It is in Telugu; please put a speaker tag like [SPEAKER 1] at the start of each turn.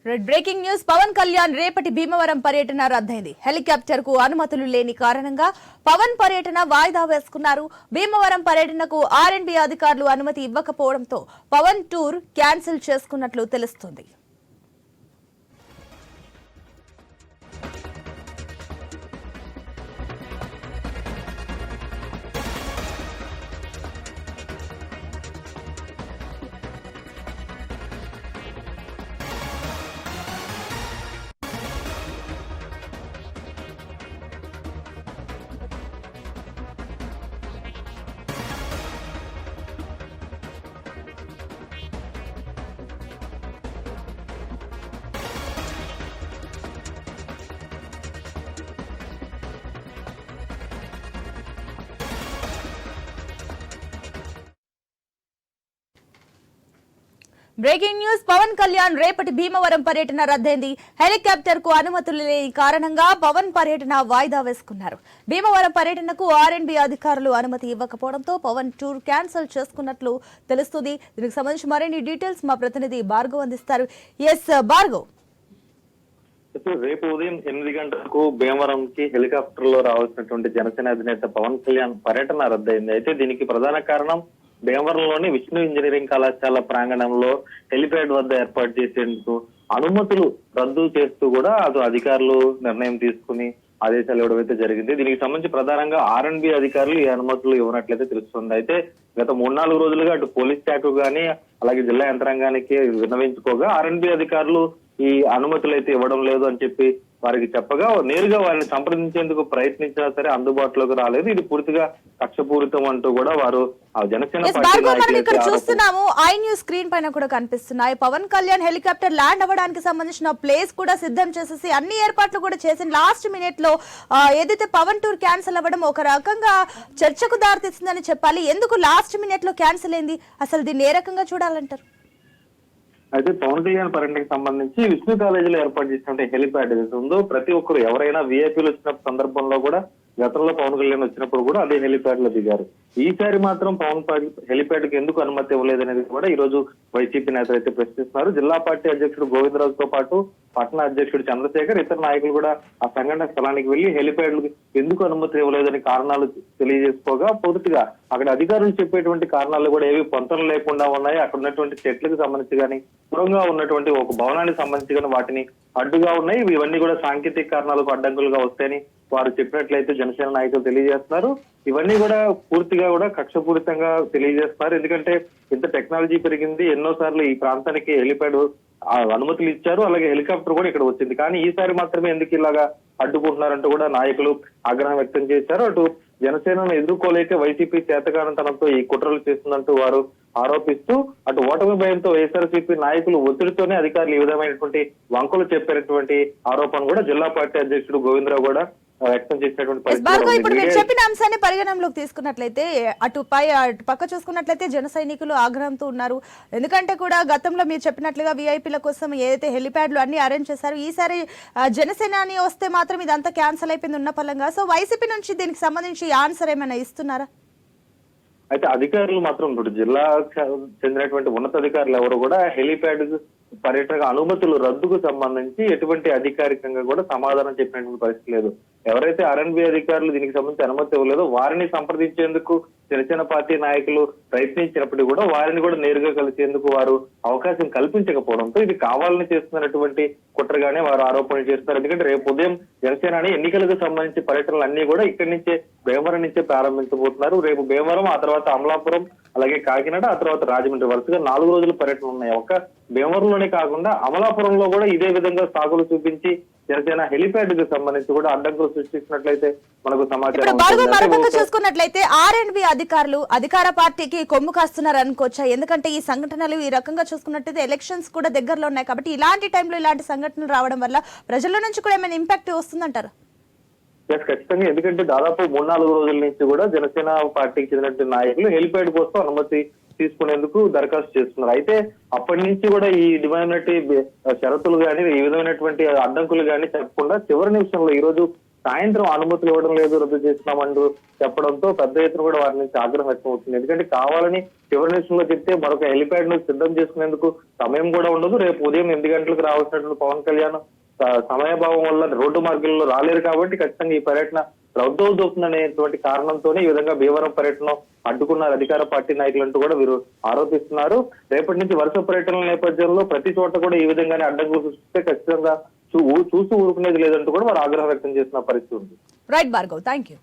[SPEAKER 1] Red breaking news. Pawan Kalyan రేపటి భీమవరం పర్యటన రద్దయింది. హెలికాప్టర్ కు అనుమతులు లేని కారణంగా పవన్ పర్యటన వాయిదా వేసుకున్నారు. భీమవరం పర్యటనకు ఆర్ఎండ్బి అధికారులు అనుమతి ఇవ్వకపోవడంతో పవన్ టూర్ క్యాన్సిల్ చేసుకున్నట్లు తెలుస్తుంది. Breaking news. పవన్ కళ్యాణ్ రేపటి భీమవరం పర్యటన రద్దయింది. హెలికాప్టర్ కు అనుమతులు లేని కారణంగా పవన్ పర్యటన వాయిదా వేసుకున్నారు. భీమవరం పర్యటనకు ఆర్ఎండ్బి అధికారులు అనుమతి ఇవ్వకపోవడంతో పవన్ టూర్ క్యాన్సిల్ చేసుకున్నట్లు తెలుస్తుంది. దీనికి సంబంధించి మరిన్ని డీటెయిల్స్ మా ప్రతినిధి భార్గవ్ అందిస్తారు. ఎస్ భార్గవ్.
[SPEAKER 2] రేపు ఉదయం 8 గంటలకు భీమవరం కి హెలికాప్టర్ లో రావాల్సినటువంటి జనసేన అధినేత పవన్ కళ్యాణ్ పర్యటన రద్దయింది. అయితే దీనికి ప్రధాన కారణం భీమవరంలోని విష్ణు ఇంజనీరింగ్ కళాశాల ప్రాంగణంలో హెలిప్యాడ్ వద్ద ఏర్పాటు చేసేందుకు అనుమతులు రద్దు చేస్తూ కూడా అటు అధికారులు నిర్ణయం తీసుకుని ఆదేశాలు ఇవ్వడం అయితే జరిగింది. దీనికి సంబంధించి ప్రధానంగా ఆర్ఎండ్బి అధికారులు ఈ అనుమతులు ఇవ్వనట్లయితే తెలుస్తుంది. అయితే గత 3-4 రోజులుగా అటు పోలీస్ శాఖకు గానీ అలాగే జిల్లా యంత్రాంగానికి విన్నవించుకోగా ఆర్ఎండ్బి అధికారులు ఈ అనుమతులు అయితే ఇవ్వడం లేదు అని చెప్పి వారికి చెప్పగా నేరుగా వారిని సంప్రదించేందుకు ప్రయత్నించినా సరే అందుబాటులోకి రాలేదు. ఇది పూర్తిగా కక్షపూరితం అంటూ కూడా వారు జనసేన
[SPEAKER 1] ఇక్కడ చూస్తున్నాము. ఐ న్యూస్ స్క్రీన్ పైన కూడా కనిపిస్తున్నాయి. పవన్ కళ్యాణ్ హెలికాప్టర్ ల్యాండ్ అవ్వడానికి సంబంధించిన ప్లేస్ కూడా సిద్ధం చేసేసి అన్ని ఏర్పాట్లు కూడా చేసి లాస్ట్ మినిట్ లో ఏదైతే పవన్ టూర్ క్యాన్సిల్ అవ్వడం ఒక రకంగా చర్చకు దారితీస్తుందని చెప్పాలి. ఎందుకు లాస్ట్ మినిట్ లో క్యాన్సిల్ అయింది? అసలు దీన్ని ఏ రకంగా చూడాలంటారు?
[SPEAKER 2] అయితే పవన్ కళ్యాణ్ పర్యటనకు సంబంధించి విష్ణు కాలేజీలో ఏర్పాటు చేసినటువంటి హెలిప్యాడ్ ఏదైతే ఉందో ప్రతి ఒక్కరు ఎవరైనా వీఐపీలు వచ్చిన సందర్భంలో కూడా గతంలో పవన్ కళ్యాణ్ వచ్చినప్పుడు కూడా అదే హెలిప్యాడ్ లో దిగారు. ఈసారి మాత్రం పవన్ హెలిప్యాడ్ కి ఎందుకు అనుమతి ఇవ్వలేదనేది కూడా ఈ రోజు వైసీపీ నేతలు అయితే ప్రశ్నిస్తున్నారు. జిల్లా పార్టీ అధ్యక్షుడు గోవిందరాజుతో పాటు పట్టణ అధ్యక్షుడు చంద్రశేఖర్ ఇతర నాయకులు కూడా ఆ సంఘటన స్థలానికి వెళ్లి హెలిప్యాడ్ ఎందుకు అనుమతి ఇవ్వలేదని కారణాలు తెలియజేసుకోగా పూర్తిగా అక్కడ అధికారులు చెప్పేటువంటి కారణాలు కూడా ఏవి పొంతన లేకుండా ఉన్నాయి. అక్కడ ఉన్నటువంటి చెట్లకు సంబంధించి కానీ దూరంగా ఉన్నటువంటి ఒక భవనానికి సంబంధించి కానీ వాటిని అడ్డుగా ఉన్నాయి. ఇవన్నీ కూడా సాంకేతిక కారణాలకు అడ్డంకులుగా వస్తాయని వారు చెప్పినట్లయితే జనసేన నాయకులు తెలియజేస్తున్నారు. ఇవన్నీ కూడా పూర్తిగా కూడా కక్షపూరితంగా తెలియజేస్తున్నారు. ఎందుకంటే ఇంత టెక్నాలజీ పెరిగింది, ఎన్నోసార్లు ఈ ప్రాంతానికి హెలిప్యాడ్ అనుమతులు ఇచ్చారు, అలాగే హెలికాప్టర్ కూడా ఇక్కడ వచ్చింది. కానీ ఈసారి మాత్రమే ఎందుకు ఇలాగా అడ్డుకుంటున్నారంటూ కూడా నాయకులు ఆగ్రహం వ్యక్తం చేశారు. అటు జనసేనను ఎదుర్కోలేక వైసీపీ చేతకానితనంతో ఈ కుట్రలు చేస్తుందంటూ వారు ఆరోపిస్తూ అటు ఓటమి భయంతో వైఎస్ఆర్సీపీ నాయకులు ఒత్తిడితోనే అధికారులు ఈ విధమైనటువంటి వంకలు చెప్పినటువంటి ఆరోపణ కూడా జిల్లా పార్టీ అధ్యక్షుడు గోవిందరావు కూడా వ్యక్తం చేసినటువంటి
[SPEAKER 1] పరిస్థితి. ఇప్పుడు మీరు చెప్పిన అంశాన్ని పరిగణనలోకి తీసుకున్నట్లయితే అటు పక్క చూసుకున్నట్లయితే జన సైనికులు ఆగ్రహంతో ఉన్నారు. ఎందుకంటే కూడా గతంలో మీరు చెప్పినట్లుగా వీఐపీల కోసం ఏదైతే హెలిప్యాడ్లు అన్ని అరేంజ్ చేశారు, ఈసారి జనసేన అని వస్తే మాత్రం ఇదంతా క్యాన్సిల్ అయిపోయింది ఉన్న పలంగా. సో వైసీపీ నుంచి దీనికి సంబంధించి ఆన్సర్ ఏమైనా ఇస్తున్నారా?
[SPEAKER 2] అయితే అధికారులు మాత్రం ఇప్పుడు జిల్లా చెందినటువంటి ఉన్నతాధికారులు ఎవరు కూడా హెలిప్యాడ్ పర్యటన అనుమతులు రద్దుకు సంబంధించి ఎటువంటి అధికారికంగా కూడా సమాధానం చెప్పినటువంటి పరిస్థితి లేదు. ఎవరైతే ఆర్ఎండ్బి అధికారులు దీనికి సంబంధించి అనుమతి ఇవ్వలేదో వారిని సంప్రదించేందుకు జనసేన పార్టీ నాయకులు ప్రయత్నించినప్పటికీ కూడా వారిని కూడా నేరుగా కలిసేందుకు వారు అవకాశం కల్పించకపోవడంతో ఇది కావాలని చేస్తున్నటువంటి కుట్రగానే వారు ఆరోపణలు చేస్తున్నారు. ఎందుకంటే రేపు ఉదయం జనసేన ఎన్నికలకు సంబంధించి పర్యటనలు అన్ని కూడా ఇక్కడి నుంచే భీమవరం నుంచే ప్రారంభించబోతున్నారు. రేపు భీమవరం, ఆ తర్వాత అమలాపురం, అలాగే కాకినాడ, ఆ తర్వాత రాజమండ్రి వరుసగా 4 రోజుల పర్యటన ఉన్నాయి. ఒక్క భీమవరంలోనే కాకుండా అమలాపురంలో కూడా ఇదే విధంగా సాగులు చూపించి జనసేన హెలిప్యాడ్ కి సంబంధించి కూడా అడ్డంకులు సృష్టిస్తున్నట్లయితే మనకు సమాచారం
[SPEAKER 1] చూసుకున్నట్లయితే ఆర్ఎండ్బి అధికారులు అధికార పార్టీకి కొమ్ము కాస్తున్నారు అనుకోవచ్చా? ఎందుకంటే ఈ సంఘటనలు ఈ రకంగా చూసుకున్నట్లయితే ఎలక్షన్స్ కూడా దగ్గరలో ఉన్నాయి కాబట్టి ఇలాంటి టైంలో ఇలాంటి సంఘటనలు రావడం వల్ల ప్రజల నుంచి కూడా ఏమైనా ఇంపాక్ట్ వస్తుందంటారు?
[SPEAKER 2] ఖచ్చితంగా. ఎందుకంటే దాదాపు 3-4 రోజుల నుంచి కూడా జనసేన పార్టీకి చెందినటువంటి నాయకులు హెలిప్యాడ్ కోసం అనుమతి తీసుకునేందుకు దరఖాస్తు చేస్తున్నారు. అయితే అప్పటి నుంచి కూడా ఈ విధమైనటువంటి షరతులు కానీ ఈ విధమైనటువంటి అడ్డంకులు కానీ చెప్పకుండా చివరి నిమిషంలో ఈ రోజు సాయంత్రం అనుమతులు ఇవ్వడం లేదు, రద్దు చేస్తున్నామంటూ చెప్పడంతో పెద్ద ఎత్తున కూడా వారి నుంచి ఆగ్రహం వ్యక్తం అవుతుంది. ఎందుకంటే కావాలని చివరి నిమిషంలో చెప్తే మరొక హెలిప్యాడ్ ను సిద్ధం చేసుకునేందుకు సమయం కూడా ఉండదు. రేపు ఉదయం 8 గంటలకు రావాల్సినటువంటి పవన్ కళ్యాణ్ సమయభావం వల్ల రోడ్డు మార్గంలో రాలేరు కాబట్టి ఖచ్చితంగా ఈ పర్యటన రద్దవుతుందనేటువంటి కారణంతోనే ఈ విధంగా భీమవరం పర్యటన అడ్డుకున్నారు అధికార పార్టీ నాయకులంటూ కూడా వీరు ఆరోపిస్తున్నారు. రేపటి నుంచి వరుస పర్యటనల నేపథ్యంలో ప్రతి చోట కూడా ఈ విధంగానే అడ్డంకులు సృష్టిస్తే ఖచ్చితంగా చూస్తూ ఊరుకునేది లేదంటూ కూడా వారు ఆగ్రహం వ్యక్తం చేసిన పరిస్థితి ఉంది.
[SPEAKER 1] Right Bhargav, thank you.